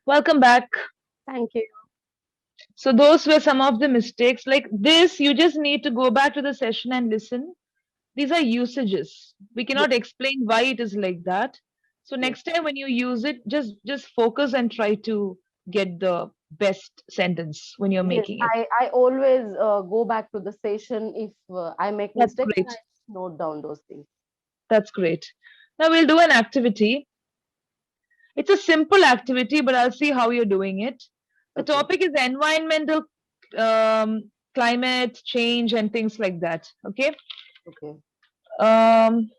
Welcome back. Thank you. So those were some of the mistakes. Like this, you just need to go back to the session and listen. These are usages. We Yes, cannot explain why it is like that. So yes. next time when you use it, just focus and try to get the best sentence when you're Yes, making it. I always go back to the session if I make That's mistake and I great. note down those things. That's great. Now we'll do an activity. It's a simple activity, but I'll see how you're doing it. The Okay, topic is environmental climate change and things like that. Okay. okay, Um,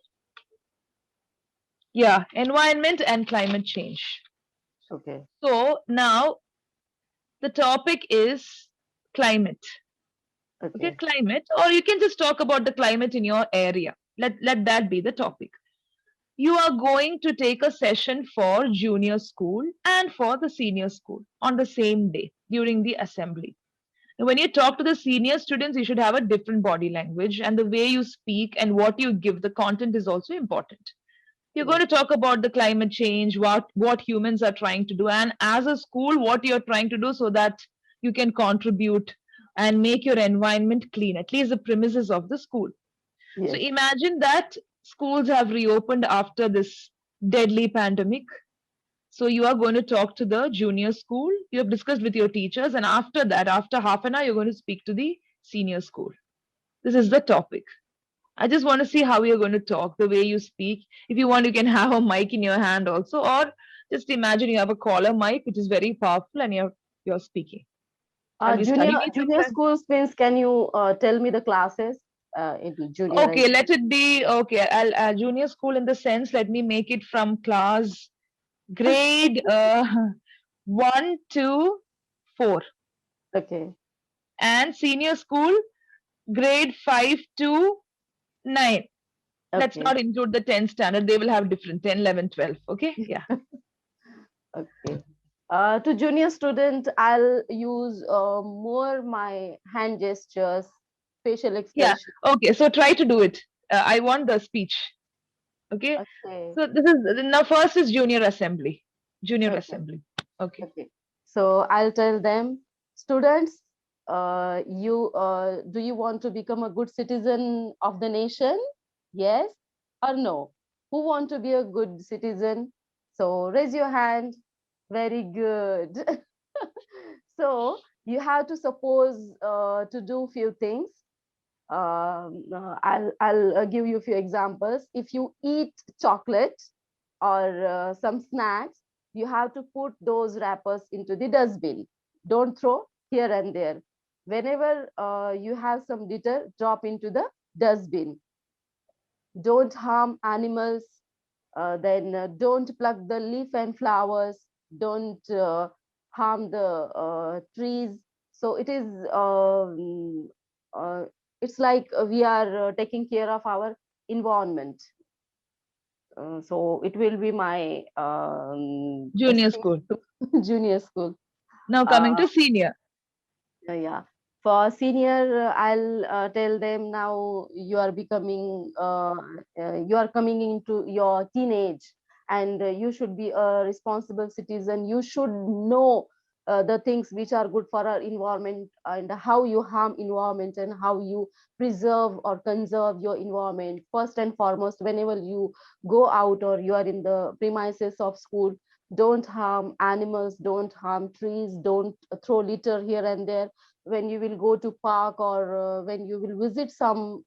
yeah, environment and climate change. okay, So now the topic is climate. Okay, okay, climate, or you can just talk about the climate in your area. Let that be the topic. You are going to take a session for junior school and for the senior school on the same day during the assembly. When you talk to the senior students, you should have a different body language, and the way you speak and what you give, the content is also important. You're going yes, to talk about the climate change, what humans are trying to do, and as a school, what you're trying to do so that you can contribute and make your environment clean, at least the premises of the school. So yes. imagine that schools have reopened after this deadly pandemic. So you are going to talk to the junior school. You have discussed with your teachers, and after that, after half an hour, you're going to speak to the senior school. This is the topic. I just want to see how you're going to talk, the way you speak. If you want, you can have a mic in your hand also, or just imagine you have a caller mic, which is very powerful, and you're speaking. Shall we Junior study these things? junior schools means can you tell me the classes in junior and Okay, let it be okay. I'll junior school in the sense. Let me make it from class grade one to four, okay, and senior school grade 5 to 9. Let's okay, not include the 10 standard. They will have different 10, 11, 12. Okay, yeah. okay. To junior student, I'll use more my hand gestures, facial Yeah. expression. Okay. So try to do it. I want the speech. Okay. Okay, So this is now first is junior assembly. Junior okay. assembly. Okay. Okay. So I'll tell them, students, you do you want to become a good citizen of the nation? Yes or no? Who want to be a good citizen? So raise your hand. Very good. So you have to suppose to do few things. I'll give you a few examples. If you eat chocolate or some snacks, you have to put those wrappers into the dustbin. Don't throw here and there. Whenever you have some litter, drop into the dustbin. Don't harm animals. Then don't pluck the leaf and flowers. Don't harm the trees. So it is. Uh, it's like we are taking care of our environment. So it will be my Junior speech school. to junior school. Now coming Uh, to senior. yeah. For senior, I'll tell them now you are becoming, you are coming into your teenage, and you should be a responsible citizen. You should know the things which are good for our environment and how you harm environment and how you preserve or conserve your environment. First and foremost, whenever you go out or you are in the premises of school, don't harm animals, don't harm trees, don't throw litter here and there. When you will go to park or when you will visit some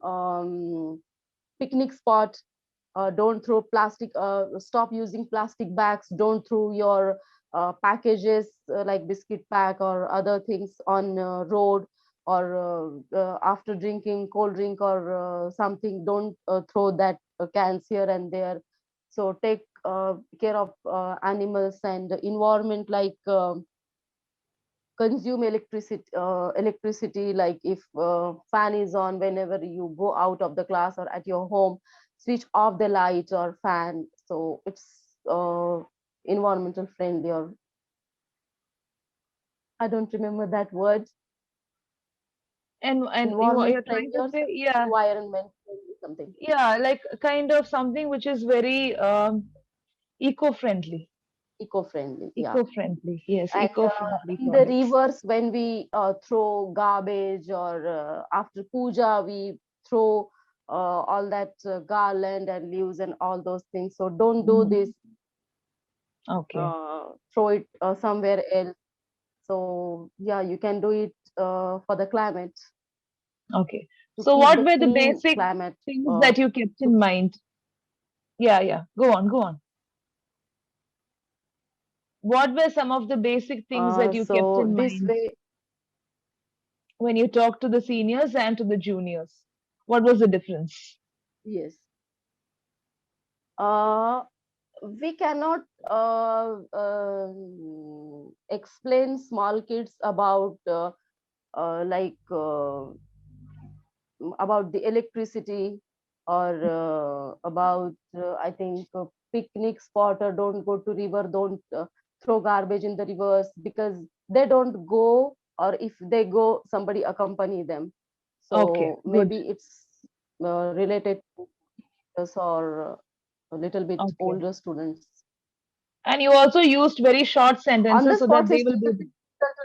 picnic spot, don't throw plastic, stop using plastic bags, don't throw your packages like biscuit pack or other things on road, or after drinking cold drink or something, don't throw that cans here and there. So take care of animals and environment, like consume electricity, like if fan is on, whenever you go out of the class or at your home, switch off the light or fan, so it's environmental friendly, or I don't remember that word. And Environment you're trying friendly to or say, something, yeah, environment friendly something. yeah, like kind of something which is very eco-friendly. eco-friendly. Yeah. Eco-friendly. Yes, And eco-friendly in the toilets. rivers, when we throw garbage, or after puja, we throw all that garland and leaves and all those things. So don't do Mhm. this. Okay. Throw it somewhere else. So yeah, you can do it for the climate, Okay. to So keep what the were the clean basic climate. things that you kept To in mind? Yeah, yeah. Go on, go on. What were some of the basic things that you kept so in this mind way, when you talked to the seniors and to the juniors? What was the difference? yes. Uh, we cannot explain small kids like about the electricity, or about I think picnic spot, or don't go to river, don't throw garbage in the rivers, because they don't go, or if they go, somebody accompany them. Okay, So good. maybe it's related to us, or a little bit Okay. older students. And you also used very short On the sentences so that spot they is will be. difficult to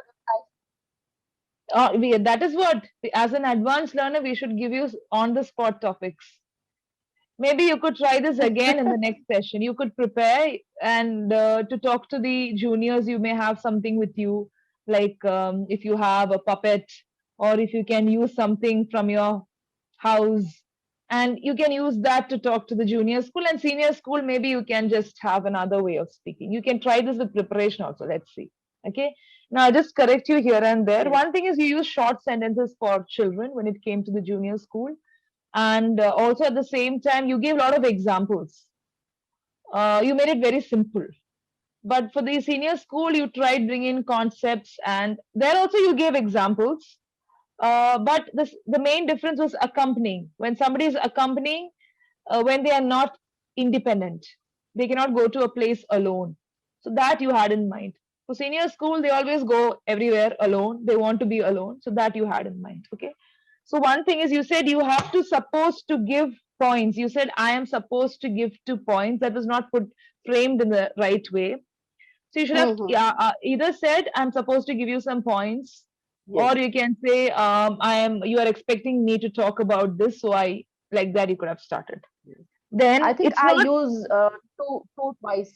reply. That is what, as an advanced learner, we should give you on the spot topics. Maybe you could try this again in the next session. You could prepare and to talk to the juniors, you may have something with you, like if you have a puppet or if you can use something from your house. And you can use that to talk to the junior school and senior school. Maybe you can just have another way of speaking. You can try this with preparation also. Let's see. Okay. Now, I just correct you here and there. Yes. One thing is you use short sentences for children when it came to the junior school, and also at the same time you gave a lot of examples. You made it very simple, but for the senior school you tried bringing concepts, and there also you gave examples. But the main difference was accompanying. When somebody is accompanying, when they are not independent, they cannot go to a place alone. So that you had in mind. For senior school, they always go everywhere alone. They want to be alone. So that you had in mind. Okay. So one thing is you said you have to supposed to give points. You said I am supposed to give 2 points. That was not put framed in the right way. So you should have, Hmm. yeah, either said I'm supposed to give you some points, Yes. or you can say you are expecting me to talk about this. So I, like that you could have started. Yes. I Then think it's I not, use two twice.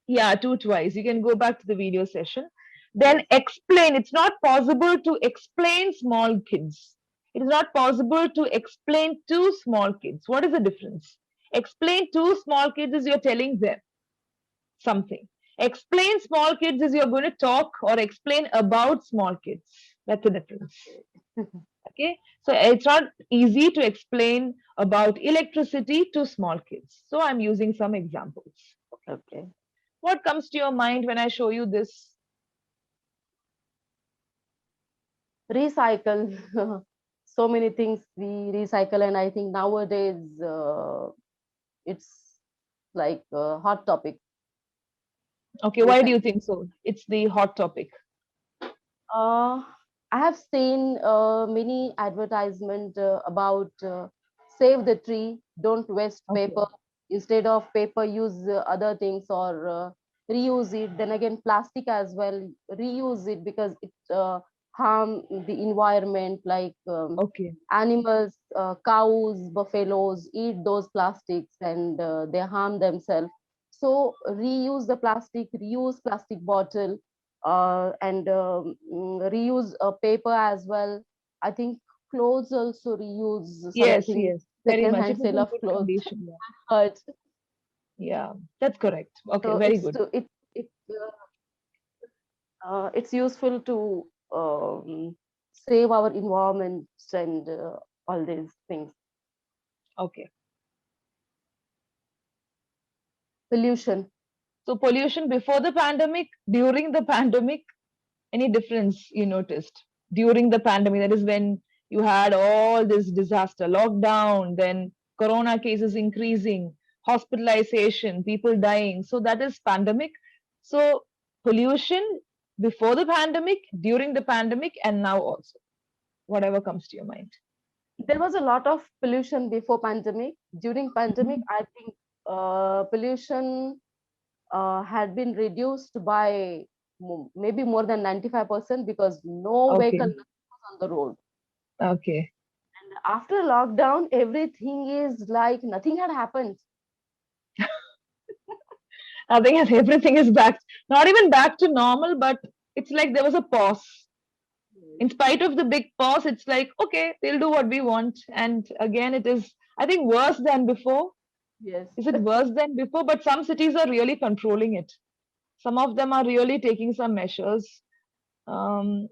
yeah, two twice. You can go back to the video session. Then Yes. explain. It's not possible to explain small kids. It is not possible to explain to small kids. What is the difference? Explain to small kids is you're telling them something. Explain small kids is you're going to talk or explain about small kids. That's the difference. Okay. So it's not easy to explain about electricity to small kids. So I'm using some examples. Okay. What comes to your mind when I show you this? Recycle. So many things we recycle, and I think nowadays it's like a hot topic. Okay, why do you Recycling. think so? It's the hot topic. Uh, I have seen many advertisement about save the tree, don't waste Okay. paper. Instead of paper, use other things, or reuse it. Then again, plastic as well, reuse it, because it harm the environment. Like Okay. animals, cows, buffaloes eat those plastics, and they harm themselves. So reuse the plastic, reuse plastic bottle, and reuse paper as well. I think clothes also reuse Yes, something, yes, very second much. hand It is sale in of good clothes. condition. Yeah, But yeah, that's correct. Okay, so very good. it's useful to save our environment, and all these things. Okay. Pollution. So pollution before the pandemic, during the pandemic, any difference you noticed during the pandemic? That is when you had all this disaster, lockdown, then corona cases increasing, hospitalization, people dying. So that is pandemic. So pollution before the pandemic, during the pandemic, and now also. Whatever comes to your mind. There was a lot of pollution before pandemic. During pandemic, Mhm. I think pollution had been reduced by maybe more than 95% because no vehicle Okay. was on the road. Okay. And after lockdown, everything is like nothing had happened. I think everything is back, not even back to normal, but it's like there was a pause. In spite of the big pause, it's like, okay, we'll do what we want. And again, it is, I think, worse than before. Yes. Is it worse than before? But some cities are really controlling it. Some of them are really taking some measures. Um,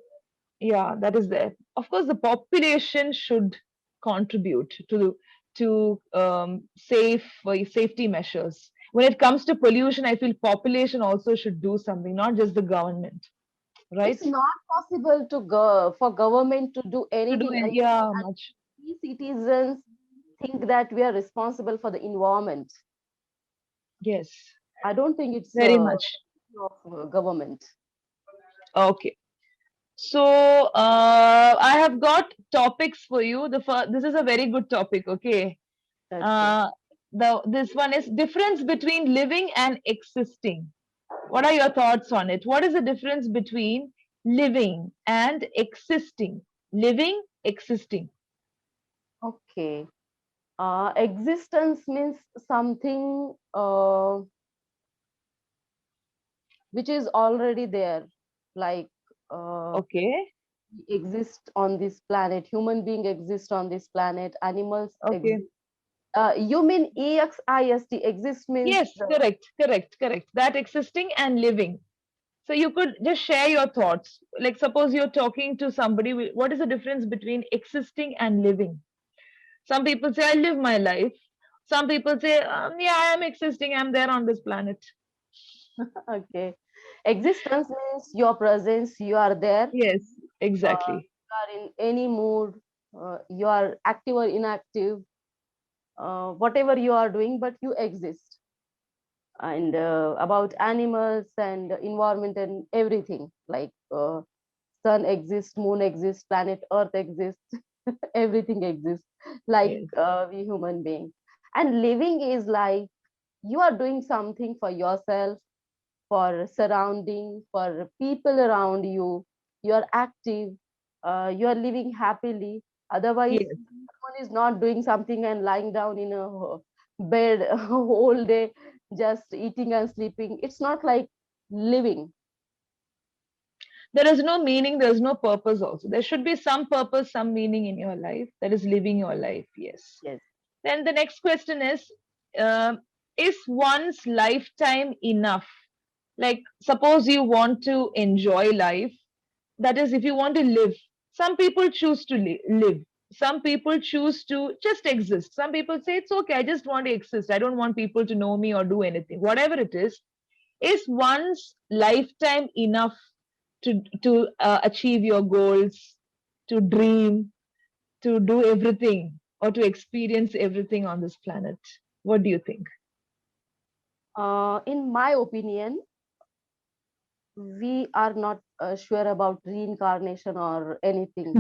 yeah, that is there. Of course, the population should contribute to safety measures. When it comes to pollution, I feel population also should do something, not just the government, It's right? not possible to go for government to do To do anything it, until yeah, much. we citizens think that we are responsible for the environment. Yes, I don't think it's very much. of government. Okay. So I have got topics for you. This is a very good topic. Okay. Okay. Uh, this one is difference between living and existing. What are your thoughts on it? What is the difference between living and existing? Living, existing. Okay. Existence means something which is already there, like Okay. exist on this planet. Human being exist on this planet. Animals Okay. exist. You mean exist? Exist means Yes, correct, correct, correct. That existing and living. So you could just share your thoughts. Like suppose you're talking to somebody, what is the difference between existing and living? Some people say, I live my life. Some people say, yeah, I am existing. I'm there on this planet. okay. Existence means your presence. You are there. Yes, exactly. You are in any mood. You are active or inactive. Whatever you are doing, but you exist. And about animals and environment and everything, like sun exists, moon exists, planet earth exists, everything exists, like Yes, we human being. And living is like you are doing something for yourself, for surrounding, for people around you. You are active, you are living happily. Otherwise yes. someone is not doing something and lying down in a bed whole day, just eating and sleeping. It's not like living. There is no meaning, there's no purpose also. There should be some purpose, some meaning in your life. That is living your life. Yes. Yes. Then the next question uh, is one's lifetime enough? Like, suppose you want to enjoy life. That is, if you want to live, some people choose to live. Some people choose to just exist. Some people say, it's okay, I just want to exist. I don't want people to know me or do anything. Whatever it is one's lifetime enough to achieve your goals, to dream, to do everything, or to experience everything on this planet? What do you think? In my opinion, we are not sure about reincarnation or anything.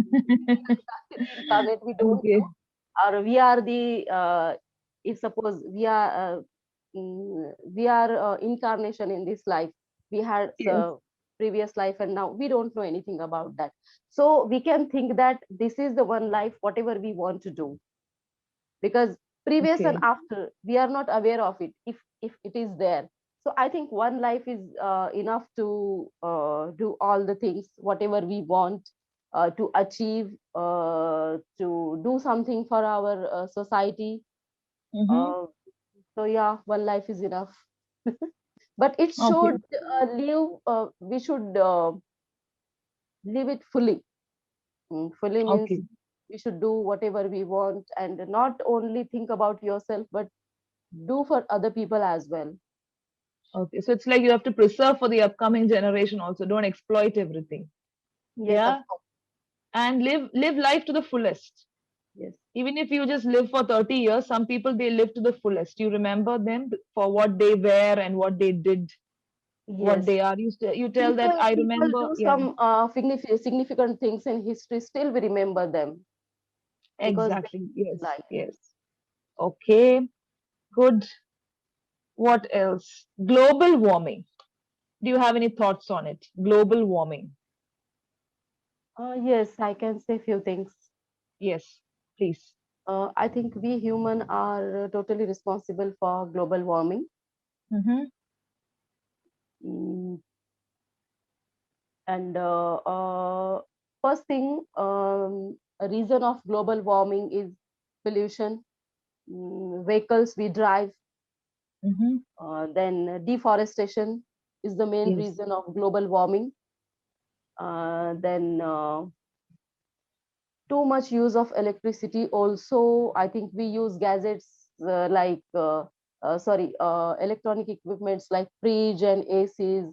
Reincarnate, we don't Okay. know. Or we are the if suppose we are incarnation in this life. We had Yes. previous life, and now we don't know anything about that. So we can think that this is the one life, whatever we want to do, because previous and Okay. after we are not aware of it, if it is there. So I think one life is enough to do all the things whatever we want to achieve, to do something for our society. Mm-hmm. uh, so yeah, one life is enough. But it Okay. should live we should live it fully. Fully means Okay. we should do whatever we want and not only think about yourself, but do for other people as well. Okay. So it's like you have to preserve for the upcoming generation also. Don't exploit everything. Yes, of Yeah. course. And live life to the fullest. Yes. Even if you just live for 30 years, some people they live to the fullest. You remember them for what they were and what they did, what Yes. they are. You tell that I People remember. do Yeah, some significant things in history, still we remember them because they exactly. Yes, life. yes. Okay, good. What else? Global warming. Do you have any thoughts on it? Global warming. Yes, I can say few things. Yes, please. I think we human are totally responsible for global warming. Mm-hmm. Mm, and first thing, a reason of global warming is pollution, vehicles we drive, Mm-hmm. then deforestation is the main Yes. reason of global warming. Then too much use of electricity also. I think we use gadgets electronic equipments like fridge and ACs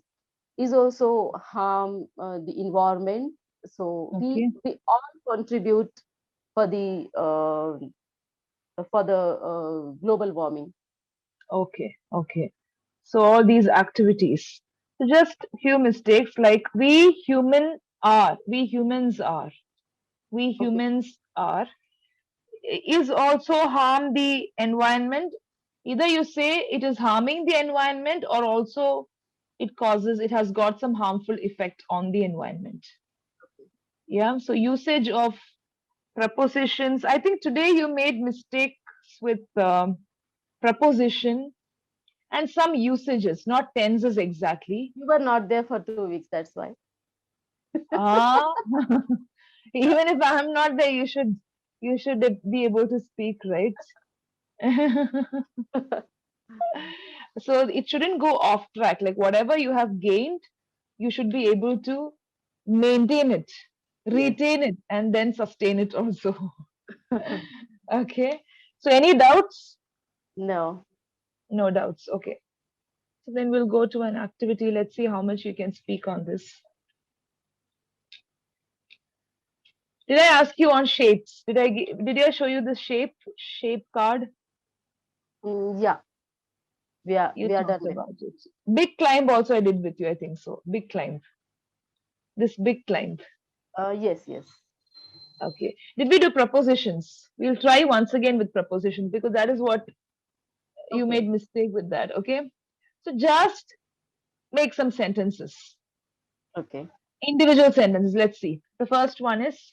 is also harm the environment. So Okay. we all contribute for the global warming. Okay. Okay. So all these activities. So just few mistakes like we Okay. humans are is also harm the environment. Either you say it is harming the environment or also it has got some harmful effect on the environment. Yeah. So usage of prepositions. I think today you made mistakes with preposition and some usages, not tenses exactly. You were not there for 2 weeks, that's why. Ah, even if I'm not there, you should be able to speak, right? So it shouldn't go off track. Like whatever you have gained, you should be able to maintain it, Yes. retain it, and then sustain it also. Okay. So any doubts? No. No doubts. Okay. So then we'll go to an activity. Let's see how much you can speak on this. Did I ask you on shapes? Did I show you the shape card? Yeah, You we are done talked with. about it. Big climb also I did with you, I think so. Big climb. This big climb. Yes, yes. Okay. Did we do prepositions? We'll try once again with prepositions because that is what you Okay. made mistake with that. Okay. So just make some sentences. Okay. Individual sentences. Let's see. The first one is,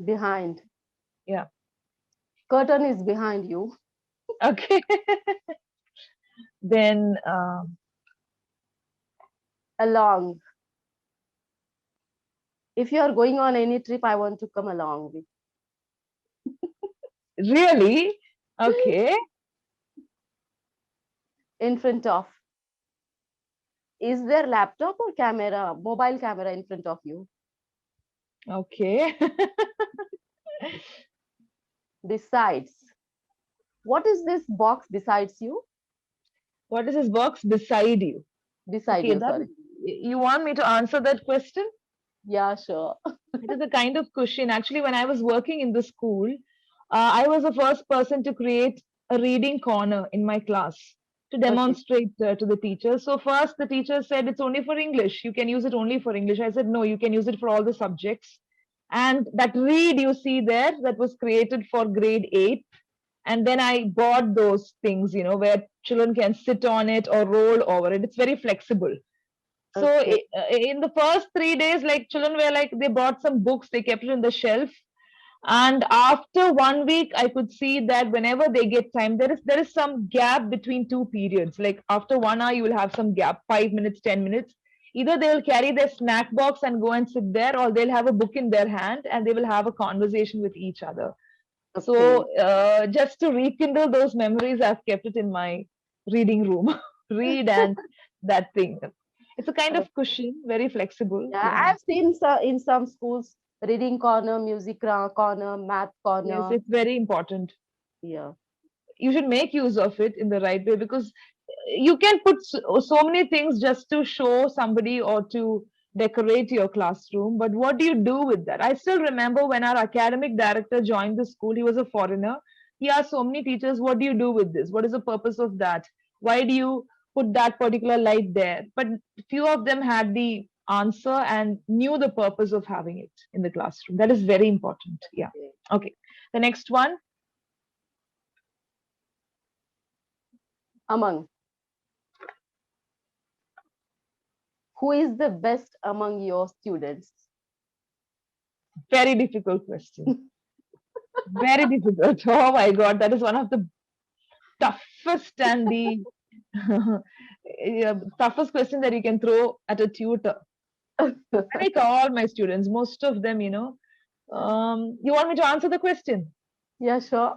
Behind. yeah. Curtain is behind you. Okay. Then Along. If you are going on any trip, I want to come along with. really? Okay. In front of. Is there laptop or camera, mobile camera in front of you? Okay. Besides. What is this box besides you? What is this box beside you? Beside Okay, you, that sorry. is, you want me to answer that question? Yeah, sure. It is a kind of cushion. Actually, when I was working in the school, I was the first person to create a reading corner in my class to Okay. demonstrate to the teachers. So first, the teacher said it's only for English. You can use it only for English. I said no, you can use it for all the subjects. And that read you see there, that was created for grade 8. And then I bought those things, where children can sit on it or roll over it. It's very flexible. So Okay. in the first 3 days, like children were like, they bought some books, they kept it in the shelf. And after 1 week, I could see that whenever they get time, there is some gap between two periods. Like after 1 hour, you will have some gap, 5 minutes, 10 minutes. Either they will carry their snack box and go and sit there, or they'll have a book in their hand and they will have a conversation with each other. Okay. So just to rekindle those memories, I've kept it in my reading room. Read and that thing. It's a kind Uh, of cushion, very flexible. yeah, Yeah. I've seen in some schools reading corner, music corner, math Yes, corner. it's very important. Yeah. You should make use of it in the right way because you can put so many things just to show somebody or to decorate your classroom. But what do you do with that? I still remember when our academic director joined the school, he was a foreigner. He asked so many teachers, what do you do with this? What is the purpose of that? Why do you put that particular light there? But few of them had the answer and knew the purpose of having it in the classroom. That is very important. Yeah. Okay. Okay. The next one, Among. who is the best among your students? Very difficult question. Very difficult. Oh my God, that is one of the toughest and the yeah, toughest question that you can throw at a tutor. I like all my students, most of them, you want me to answer the question? Yeah, sure.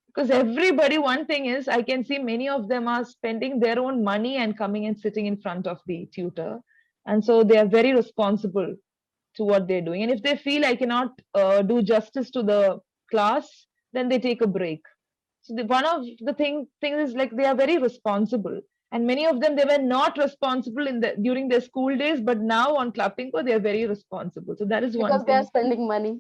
Because everybody, one thing is, I can see many of them are spending their own money and coming and sitting in front of the tutor. And so they are very responsible to what they're doing. And if they feel I cannot do justice to the class, then they take a break. So one of the things is like they are very responsible. And many of them, they were not responsible during their school days, but now on Clappingco, they are very responsible. So that is one Because they are thing spending money.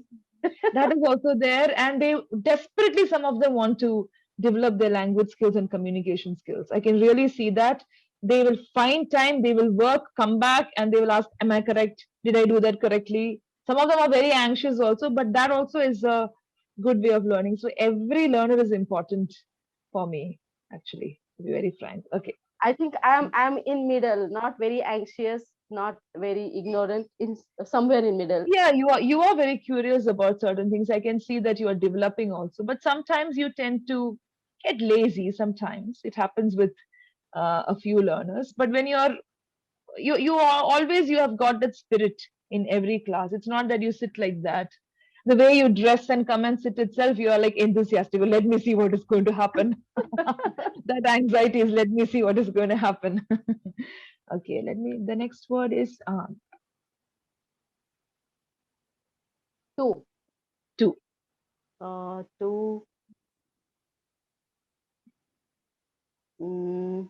that is also there, and they desperately, some of them want to develop their language skills and communication skills. I can really see that they will find time, they will work, come back, and they will ask, am I correct, did I do that correctly? Some of them are very anxious also, but that also is a good way of learning. So every learner is important for me, actually, to be very frank. Okay. I think I'm in middle, not very anxious, not very ignorant, in somewhere in middle. Yeah, you are very curious about certain things. I can see that you are developing also, but sometimes you tend to get lazy. Sometimes it happens with a few learners, but when you are always, you have got that spirit in every class. It's not that you sit like that. The way you dress and come and sit itself, you are like enthusiastic. Well, let me see what is going to happen. That anxiety is, let me see what is going to happen. Okay, the next word is Two. two. Two. Mm,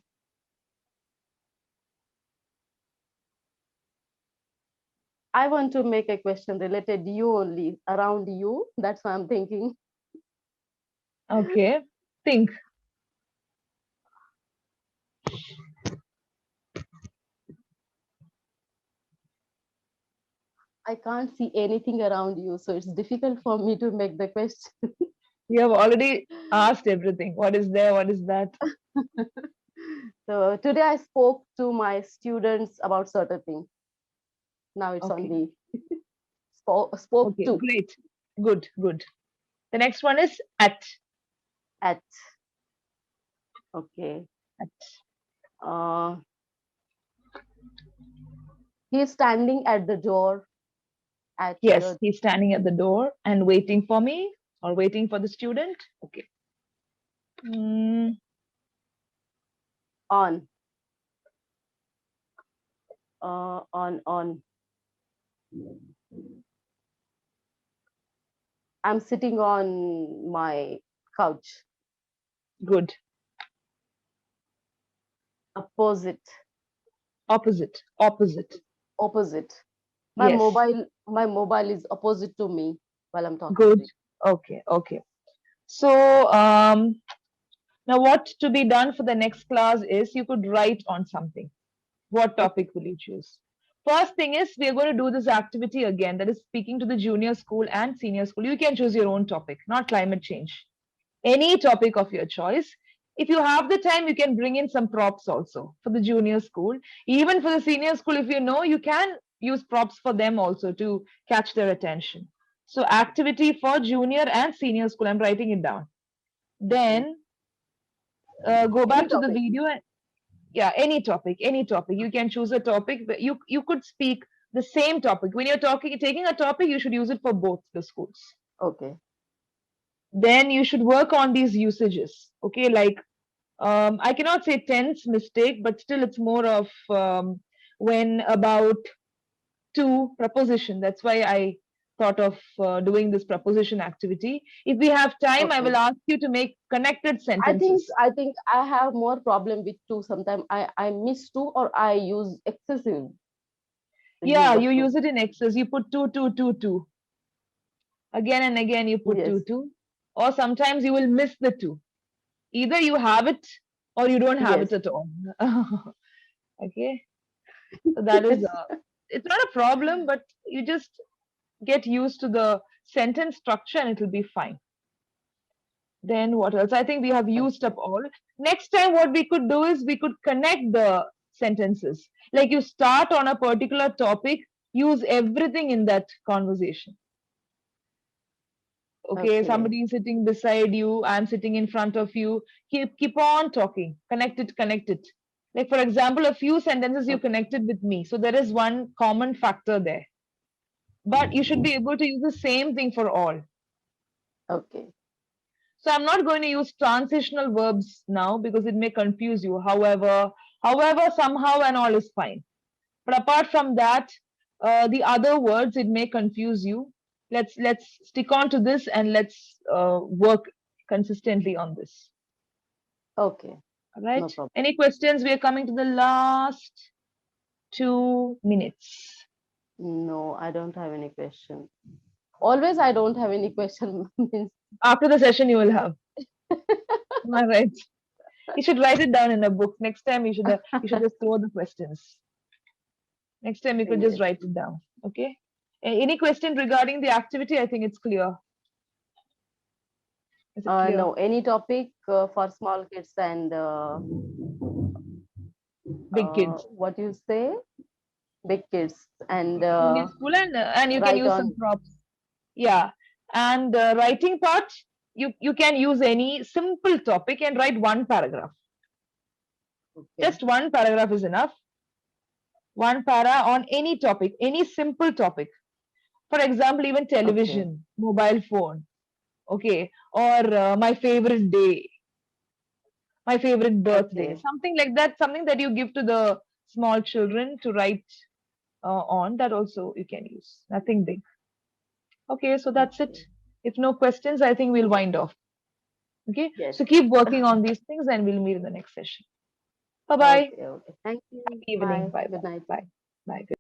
I want to make a question related you only, around you. That's what I'm thinking. Okay, think. I can't see anything around you, so it's difficult for me to make the question. You have already asked everything. What is there? What is that? So today I spoke to my students about certain things. Now it's on Okay. me. Spoke Okay. to. Great. Good. Good. The next one is at. At. Okay. At. Uh, he's standing at the door at Yes, the he's standing at the door and waiting for me or waiting for the student. Okay. Mm, on. On. I'm sitting on my couch. good. Opposite. Opposite. Opposite. Opposite. Yes. My mobile is opposite to me while I'm talking to Good. you. Okay. Okay. So now what to be done for the next class is you could write on something. What Okay. topic will you choose? First thing is we are going to do this activity again, that is speaking to the junior school and senior school. You can choose your own topic, not climate change. Any topic of your choice. If you have the time, you can bring in some props also for the junior school. Even for the senior school, if you know, you can use props for them also to catch their attention. So activity for junior and senior school, I'm writing it down. Okay. Then go Any back to the topic. video and yeah, any topic, you can choose a topic, but you could speak the same topic. When you're taking a topic, you should use it for both the schools. Okay. Then you should work on these usages. Okay, like I cannot say tense mistake, but still it's more of when about to preposition. That's why I thought of doing this preposition activity. If we have time, I will Okay. ask you to make connected I think sentences. I think I have more problem with two. Sometimes I miss two or I use excessive use Yeah, of you two. use it in excess. You put two, two, two, two. Again and again, you put Yes. two, two. Or sometimes you will miss the two. Either you have it or you don't have it Yes. at all. Okay. So that is, Yes. it's not a problem, but you just get used to the sentence structure and it will be fine. Then what else? I think we have used up all. Next time, what we could do is we could connect the sentences. Like you start on a particular topic, use everything in that conversation. Okay, Okay. somebody is sitting beside you, I'm sitting in front of you. Keep on talking. Connect it, connect it. Like for example, a few sentences you Okay. connected with me. So there is one common factor there. But you should be able to use the same thing for all. Okay. So I'm not going to use transitional verbs now because it may confuse you. However, somehow and all is fine. But apart from that, the other words it may confuse you. Let's stick on to this and let's work consistently on this. Okay. All No right. problem. Any questions? We are coming to the last 2 minutes. No, I don't have any question. Always, I don't have any question. Means After the session, you will have. Am I right? You should write it down in a book. Next time, you should just throw the questions. Next time, you could just yes. write it down. Okay. Any question regarding the activity? I think it's clear. Is it clear? No, any topic for small kids and Big kids. what you say, big kids and Junior school and you can write use some on. props. Yeah. And writing part, you can use any simple topic and write one paragraph. Okay. Just one paragraph is enough. One para on any topic, any simple topic. For example, even television, mobile phone, okay, or my favorite day, my favorite birthday, Okay. something like that, something that you give to the small children to write on. That also you can use. Nothing big. Okay, so that's it. Okay. If no questions, I think we'll wind off. Okay, Yes. so keep working on these things and we'll meet in the next session. Bye bye. Okay. Okay. Thank you. Happy evening. Bye. Bye Good bye. night. Bye. Bye. Good